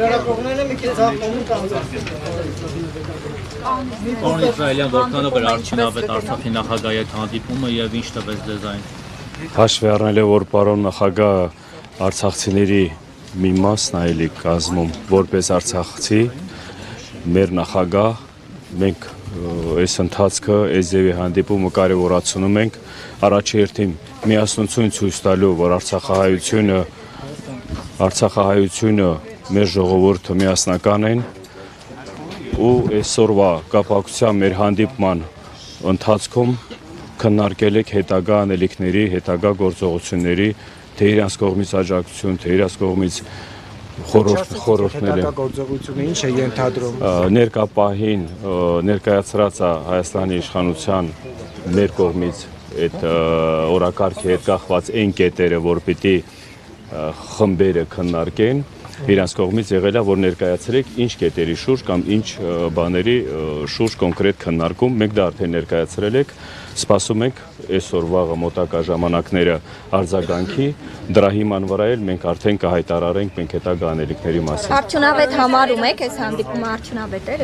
Պարոն Իսրայելյան, որքանով էր արդյունավետ Արցախի նախագահի հետ հանդիպումը եւ ինչ տվեց ձեզ այն։ Հաշվի առնելով, որ պարոն նախագահը արցախցիների մի մասն այլի կազմում որպես արցախցի, մեր նախագահ, մենք այս ընթացքը, այս ձևի հանդիպումը կարևորացնում ենք առաջի հերթին միասնություն ցույց տալու, որ Արցախահայությունը մեր ժողովուրդը միասնական են ու այսօրվա կապակցությամբ մեր հանդիպման ընթացքում քննարկել եք հետագա անելիքների, հետագա գործողությունների, թե իրանց կողմից աջակցություն, թե իրանց կողմից խորհուրդներ են։ Գործողությունը ինչ է ենթադրում։ Ներկապահին ներկայացրած է Հայաստանի իշխանության մեր կողմից այդ օրակարգի հետ կախված այն կետերը, որ պիտի խմբերը քննարկեն, իրանց կողմից եղել է, որ ներկայացրեք ինչ կետերի շուրջ կամ ինչ բաների շուրջ կոնկրետ քննարկում, մենք դա արդեն ներկայացրել եք, սպասում ենք այսօր վաղը մոտակա ժամանակները արձագանքի, դրա հիման վրա էլ մենք արդեն կհայտարարենք մենք հետագա անելիքների մասին։ Արդյունավետ համարում եք այս հանդիպումը արդյունավետ էր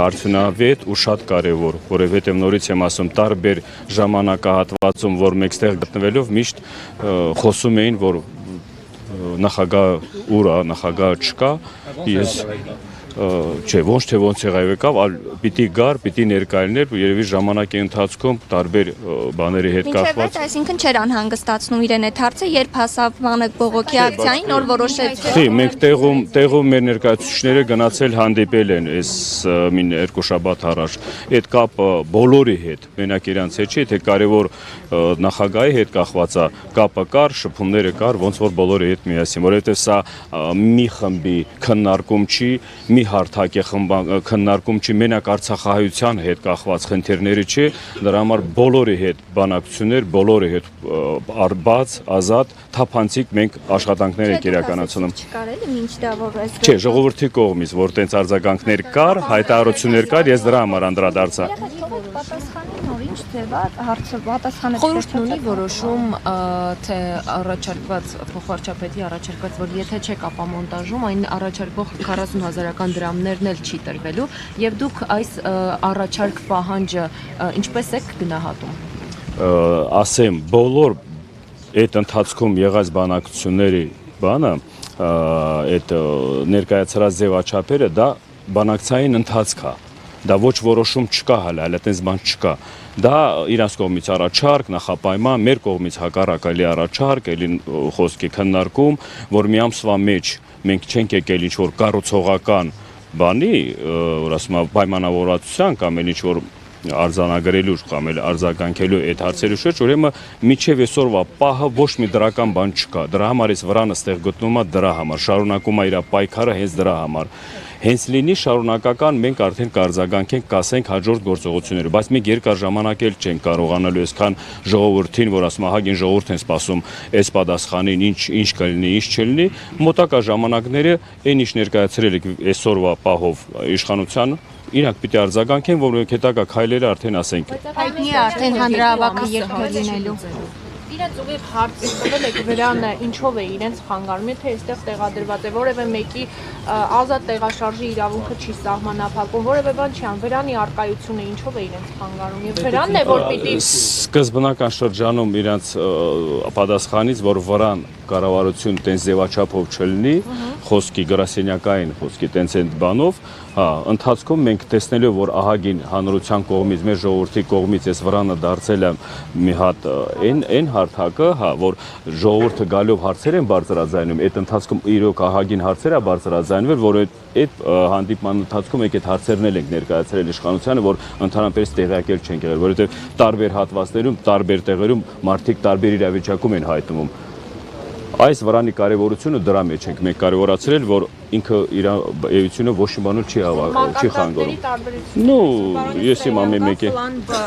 Արդյունավետ ու շատ կարևոր, որովհետև նորից եմ ասում, տարբեր ժամանակահատվածում, որ մենք ստեղ գտնվելով միշտ խոսում էին, որ նախագահ ուր է, նախագահ չկա, ես չէ, ոնց թե ոնց եղավ եկավ, պիտի գար, պիտի ներկայացներ, երևի ժամանակի ընթացքում տարբեր բաների հետ կապված։ Այսինքն չէր անհանգստացնում իրեն այդ հարցը, երբ հասավ բողոքի ակցիային, նոր որոշեց։ Մենք տեղում մեր ներկայացուցիչները գնացել հանդիպել են այս մին երկու շաբաթ առաջ։ Այդ կապը բոլորի հետ, մենակ իրանց հետ չի, թե կարևոր նախագահի հետ կախված է, կապը կար, շփումները կար, ոնց որ բոլորի հետ միասին, որովհետև սա մի խմբի քննարկում չի, մի հարթակի քննարկում չի, մենակ Արցախահայության հետ կախված խնդիրները չի, դրա համար բոլորի հետ բանակցություններ, բոլորի հետ բաց, ազատ, թափանցիկ մենք աշխատանքներ ենք իրականացնում։ Չկար էլի մինչ դա որ այս Չէ, ժողովրդի կողմից, որ տենց արձագանքներ կար, հայտարարություններ կար, ես դրա համար անդրադարձա։ Խորհուրդն ունի որոշում, թե առաջարկված փոխվարչապետի առաջարկված, որ եթե չեք ապամոնտաժում, այն առաջարկվող 40,000 դրամներն էլ չի տրվելու, եւ դուք այս առաջարկ պահանջը ինչպես եք գնահատում։ Ասեմ, բոլոր այդ ընթացքում եղած բանակցությունների բանը, այդ ներկայացրած ձևաչափերը, դա բանակցային ընթացք է։ Դա ոչ որոշում չկա հələ այդպես բան չկա։ Դա իրանց կողմից առաջարկ, նախապայման, մեր կողմից հակառակելի առաջարկ, էլի խոսքի քննարկում, որ մի ամսվա մեջ մենք չենք եկել ինչ-որ կառուցողական բանի, որ ասում եմ պայմանավորվածության կամ էլ ինչ-որ արձանագրելու կամ էլ արձագանքելու այդ հարցերի շուրջ, ուրեմն միջև այսօրվա պահը ոչ մի դրական բան չկա։ Դրա համար էս վրանը ստեղ գտնում է դրա համար, շարունակում է իր պայքարը հենց դրա համար։ Հենց լինի շարունակական մենք արդեն կարձագանքենք, կասենք հաջորդ գործողությունները, բայց մենք երկար ժամանակ էլ չենք կարողանալու այսքան ժողովրդին, որ ասում ահագին ժողովուրդ են սպասում այս պատասխանին, ինչ կլինի, ինչ չլինի, մոտակա ժամանակները այն ինչ ներկայացրել եք այսօրվա պահով իշխանությանը, իրանք պիտի արձագանքեն, որ մենք հետագա քայլերը արդեն ասենք։ հայտնի է արդեն հանրահավաքը երբ է լինելու։ Իրենց ուղիղ հարց տվել եք վրանը ինչով է իրենց խանգարում, թե այստեղ տեղադրված է որևէ մեկի ազատ տեղաշարժի իրավունքը չի սահմանափակում, որևէ բան չի ան, վրանի արկայությունը ինչով է իրենց խանգարում եւ վրանն է որ պիտի սկզբնական շրջանում իրենց պատասխանից, որ վրան կառավարություն տենց ձևաչափով չլինի, խոսքի գրասենյակային խոսքի տենց այդ բանով, ընթացքում մենք տեսնելով, որ ահագին հանրության կողմից, մեր ժողովրդի կողմից այս վրանը դարձել է մի հատ այն հարթակը, որ ժողովուրդը գալով հարցեր են բարձրաձայնում, այդ ընթացքում իրոք ահագին հարցեր է բարձրաձայնվել, որ այդ հանդիպման ընթացքում այդ հարցերն էլ ենք ներկայացրել իշխանությանը, որ ընդհանրապես տեղյակել չենք եղել, որովհետև տարբեր հատվածներում, տարբեր տեղերում մարդիկ տարբեր իրավիճակում են հայտնվում։ Այս վրանի կարևորությունը դրա մեջ ենք մենք կարևորացրել, որ ինքը իր էությունը ոչ մի բանով չի չի խանգարում։ Ну, ես իմ ամեն մեկի Պլան B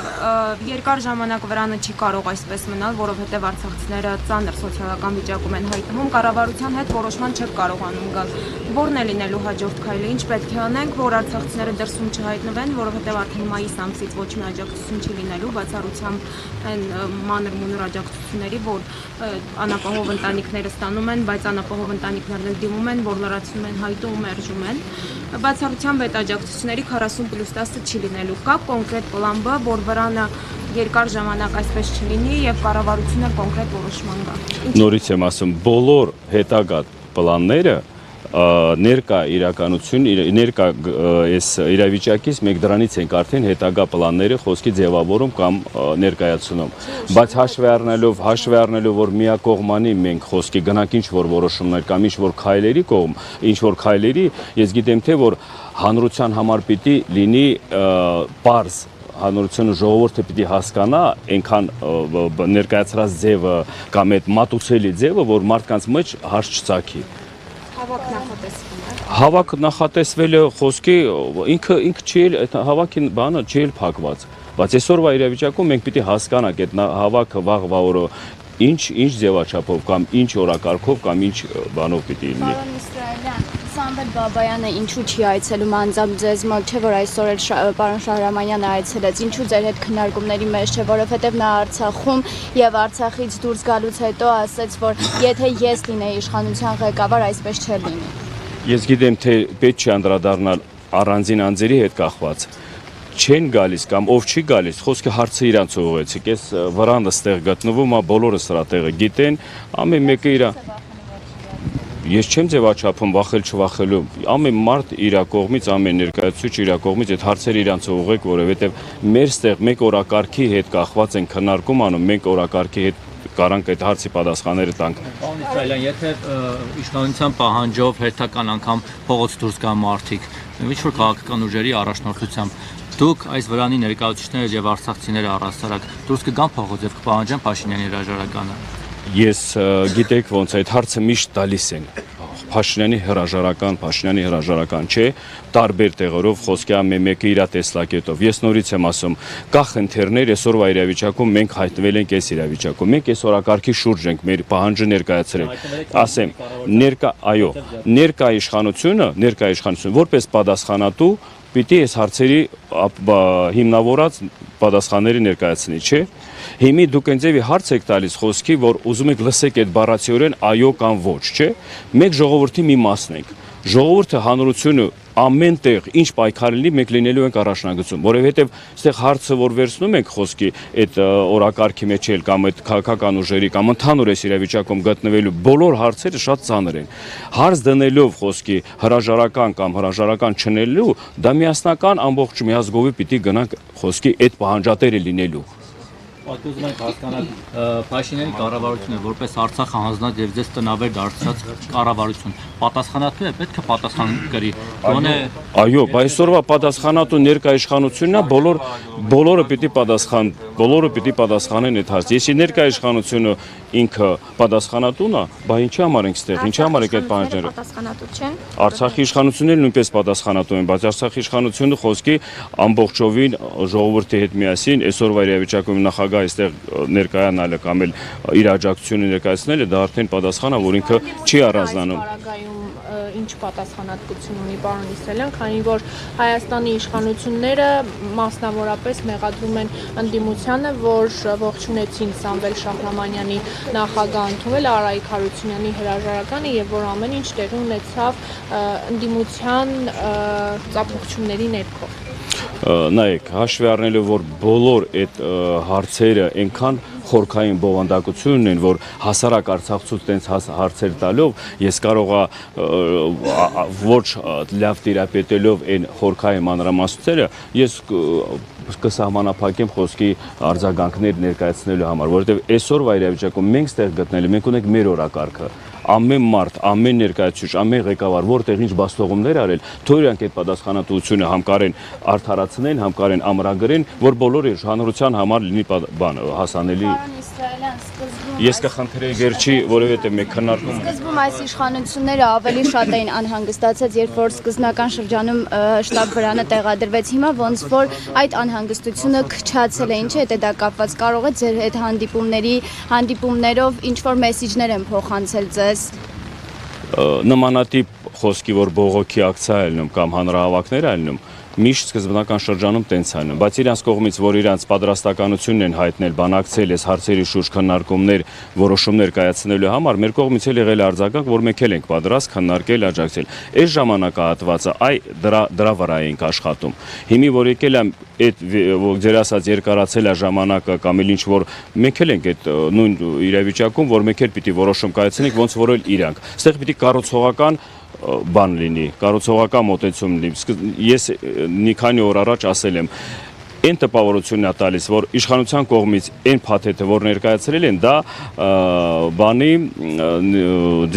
երկար ժամանակ վրանը չի կարող այսպես մնալ, որովհետև արցախցիները ծանր սոցիալական վիճակում են հայտնվում, կառավարության հետ որոշման չեք կարողանում գալ։ Որն է լինելու հաջորդ քայլը, ինչ պետք է անենք, որ արցախցիները դրսում չհայտնվեն, որովհետև արդեն մայիս ամսից ոչ մի աջակցություն չի լինելու, բացառությամբ այն մանր մունր աջակցությունների, որ անապահով ընտանիքները ստանում են, բայց անապահով ընտանիքներն էլ դիմում են, որ լրացնում են, հայտում ու մերժում են։ Բացառությամբ այդ աջակցությունների 40+10 չի լինելու։ Կա կոնկրետ պլան B, որ վրանը երկար ժամանակ այսպես չլինի եւ կառավարությունը կոնկրետ որոշման գա։ Նորից եմ ասում, բոլոր հետագա պլանները ներկա իրականություն, ներկա այս իրավիճակից մենք դրանից ենք արդեն հետագա պլանները խոսքի ձևավորում կամ ներկայացնում։ Բայց հաշվի առնելով, որ միակողմանի մենք խոսքի գնանք ինչ-որ որոշումներ կամ ինչ-որ քայլերի կողմ, ինչ-որ քայլերի, ես գիտեմ թե որ հանրության համար պիտի լինի պարզ հանրությունը ժողովուրդը պիտի հասկանա այնքան ներկայացրած ձևը կամ այդ մատուցելի ձևը, որ մարդկանց մեջ հարց չծագի։ Հավաք նախատեսվում է։ Հավաք նախատեսվելը խոսքի ինքը չի էլ հավաքի բանը չի էլ փակված, բայց այսօրվա իրավիճակում մենք պիտի հասկանանք այդ հավաքը վաղվա օրը ինչ ձևաչափով կամ ինչ օրակարգով կամ ինչ բանով պիտի լինի։ Պարոն Իսրայելյան, Սամվել Բաբայանը ինչու չի այցելում անձամբ ձեզ մոտ, չէ՞ որ այսօր էլ պարոն Շահրամանյանը այցելեց, ինչու ձեր հետ քննարկումների մեջ չէ, որովհետև նա Արցախում եւ Արցախից դուրս գալուց հետո ասաց, որ եթե ես լինեի իշխանության ղեկավար, այսպես չէր լինի։ Ես գիտեմ թե պետք չի անդրադառնալ առանձին անձերի հետ կախված չեն գալիս կամ ով չի գալիս, խոսքը հարցը իրանց ուղղեցիք, ես վրանը ստեղ գտնվում, բոլորը սրա տեղը գիտեն, ամեն մեկը իր Ես չեմ ձևաչափում վախել չվախելու, ամեն մարդ իր կողմից, ամեն ներկայացուցիչ իր կողմից այդ հարցերը իրանց ուղղեք, որովհետև մեր ստեղ մեկ օրակարգի հետ կախված են քննարկում անում, մենք օրակարգի հետ կարանք այդ հարցի պատասխանները տանք։ Պարոն Իսրայելյան, եթե իշխանության պահանջով հերթական անգամ փողոց դուրս գան մարդիկ, ինչ-որ քաղաքական ուժերի առաջնորդությամբ, դուք այս վրանի ներկայացուցիչները եւ արցախցիները առհասարակ դուրս կգան փողոց եւ կպահանջեն Փաշինյանի հրաժարականը։ Ես գիտեք ոնց այդ հարցը միշտ տալիս են։ Փաշինյանի հրաժարական չէ, տարբեր տեղերով խոսքի ամեն մեկը իր տեսլակետով։ Ես նորից եմ ասում, կա խնդիրներ, այսօրվա իրավիճակում մենք հայտնվել ենք այս իրավիճակում։ Մենք այս օրակարգի շուրջ ենք մեր պահանջը ներկայացրել։ Ասեմ, ներկա իշխանությունը որպես պատասխանատու պիտի այս հարցերի հիմնավորած պատասխանները ներկայացնի, չէ՞։ Հիմի դուք այնձևի հարց եք տալիս խոսքի, որ ուզում եք լսեք այդ բառացիորեն այո կամ ոչ, չէ՞։ Մենք ժողովրդի մի մասն ենք։ Ժողովուրդը հանրությունը ամեն տեղ ինչ պայքար լինի, մենք լինելու ենք առաջնագծում, որովհետև այստեղ հարցը որ վերցնում ենք խոսքի այդ օրակարգի մեջ էլ կամ այդ քաղաքական ուժերի կամ ընդհանուր այս իրավիճակում գտնվելու բոլոր հարցերը շատ ծանր են։ Հարց դնելով խոսքի հրաժարական կամ հրաժարական չնելու, դա միասնական ամբողջ միազգովի պիտի գնանք խոսքի այդ պահանջատերը լինելու։ Ուզում ենք հասկանալ Փաշինյանի կառավարությունը որպես Արցախը հանձնած եւ ձեզ տնավեր դարձած կառավարություն պատասխանատու է, պետք է պատասխան կրի։ Այո, այսօրվա պատասխանատու ներկա իշխանությունն է, բոլորը պիտի պատասխանեն այդ հարցը։ Если ներկա իշխանությունը ինքը պատասխանատուն է, բա ինչի համար ենք ստեղ, ինչի համար եք այդ պահանջները։ Պատասխանատու չեն։ Արցախի իշխանությունները նույնպես պատասխանատու են, բայց Արցախի իշխանությունը խոսքի ամբողջովին ժողովրդի հետ միասին այսօրվա իրավիճակում նախագահ այստեղ ներկայանալը կամ էլ իր աջակցությունը ներկայացնելը դա արդեն պատասխան է, որ ինքը չի առանձնանում։ Ինչ պատասխանատվություն ունի պարոն Իսրայելյան, քանի որ Հայաստանի իշխանությունները մասնավորապես մեղադրում են ընդդիմությանը, որ ողջունեցին Սամվել Շահրամանյանի նախագահ ընդունել Արայիկ Հարությունյանի հրաժարականը եւ որ ամեն ինչ տեղի ունեցավ ընդդիմության ծափողջությունների ներքո։ Նայեք, հաշվի առնելով, որ բոլոր այդ հարցերը այնքան խորքային բովանդակություն են, որ հասարակ արցախցուց տենց հարցեր տալով, ես կարողա ոչ լավ տիրապետելով այն խորքային մանրամասնությունները, ես կսահմանափակեմ խոսքի արձագանքներ ներկայացնելու համար, որովհետև այսօրվա իրավիճակում մենք ստեղ գտնելի, մենք ունենք մեր օրակարգը։ Ամեն մարդ, ամեն ներկայացուցիչ, ամեն ղեկավար, որտեղ ինչ բաստողումներ արել, թող իրանք այդ պատասխանատվությունը համ կարեն արդարացնեն, համ կարեն ամրագրեն, որ բոլորի հանրության համար լինի հասանելի։ Պարոն Իսրայելյան, սկզբում Ես կխնդրեի Գերչի որևէ մեկ քննարկում։ Սկզբում այս իշխանությունները ավելի շատ էին անհանգստացած, երբ որ սկզբնական շրջանում շտաբ վրանը տեղադրվեց, հիմա ոնց որ այդ անհանգստությունը քչացել է, ինչի հետ է դա կապված, կարող է ձեր հետ հանդիպումներով ինչ որ մեսիջներ են փոխանցել ձեզ։ Նմանատիպ խոսքի, որ բողոքի ակցիա է լինում կամ հանրահավաքներ է լինում, միշտ սկզբնական շրջանում տենց է լինում, բայց իրանց կողմից, որ իրանց պատրաստականությունն են հայտնել բանակցել այս հարցերի շուրջ քննարկումներ, որոշումներ կայացնելու համար, մեր կողմից էլ եղել է արձագանք, որ մենք էլ ենք պատրաստ քննարկել, աջակցել։ Այս ժամանակահատվածը դրա վրա ենք աշխատում։ Հիմի որ եկել եմ այդ ձեր ասած երկարացել է ժամանակը կամ էլ ինչ որ մենք էլ ենք այդ նույն իրավիճակում, որ մենք էլ պիտի որոշում կայացնենք, ոնց որ էլ իրանք։ Այստեղ պիտի կառուցողական բան լինի, կառուցողական մոտեցում լինի։ Ես մի քանի օր առաջ ասել եմ, այն տպավորությունն է տալիս, որ իշխանության կողմից այն փաթեթը, որ ներկայացրել են, դա բանի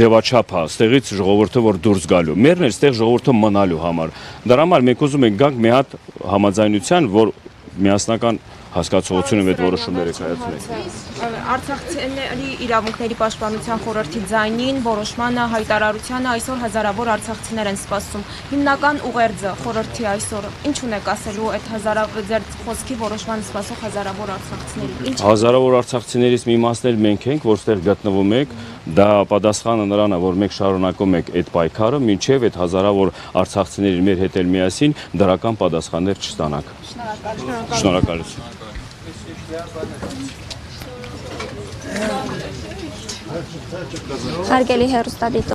ձևաչափ է, ստեղից ժողովուրդը որ դուրս գալու։ Մերն էլ ստեղ ժողովուրդը մնալու համար։ Դրա համար մենք ուզում ենք գանք մի հատ համաձայնության, որ միասնական հասկացողությունը այդ որոշումները կայացնենք։ Արցախցիների իրավունքների պաշտպանության խորհրդի ձայնին որոշմանը հայտարարությանը այսօր հազարավոր արցախցիներ են սպասում։ Հիմնական ուղերձը խորհրդի այսօր ինչ ունեք ասելու այդ ձեր խոսքի որոշմանը սպասող հազարավոր արցախցիների։ Հազարավոր արցախցիներից մի մասն էլ մենք ենք, որ ստեղ գտնվում ենք, դա պատասխանը նրան է, որ մենք շարունակում ենք այդ պայքարը, մինչև այդ հազարավոր արցախցիների մեր հետ էլ միասին դրական պատասխաններ չստանանք։ Շնորհակալություն։ Հարգելի հեռուստադիտող